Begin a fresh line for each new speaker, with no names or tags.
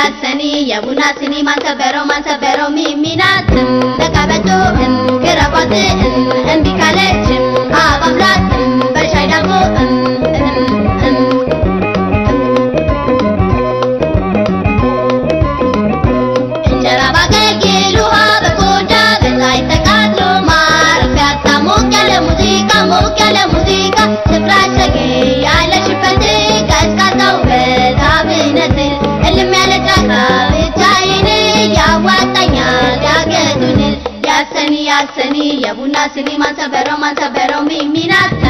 ያሰኒ የቡና ሲኒ ማንሰበረው ሚሚናት ለቀበቶ ገረባት እንዲ ካለች አባብላት በሻይ ዳቦ እንጀራ ባገጌሉሃ በቆዳ በላይ ተቃጥሎ ማረፊያ ሞቅ ያለ ሙዚቃ ስፍራሸጌ ያለሽበት ቀዝቃዛው በዛብነት እልም ያለ ጫካ ብቻዬን ያዋጣኛል ያገቱን ያሰኒ የቡና ሲኒ ማንሰበረው ሚሚናት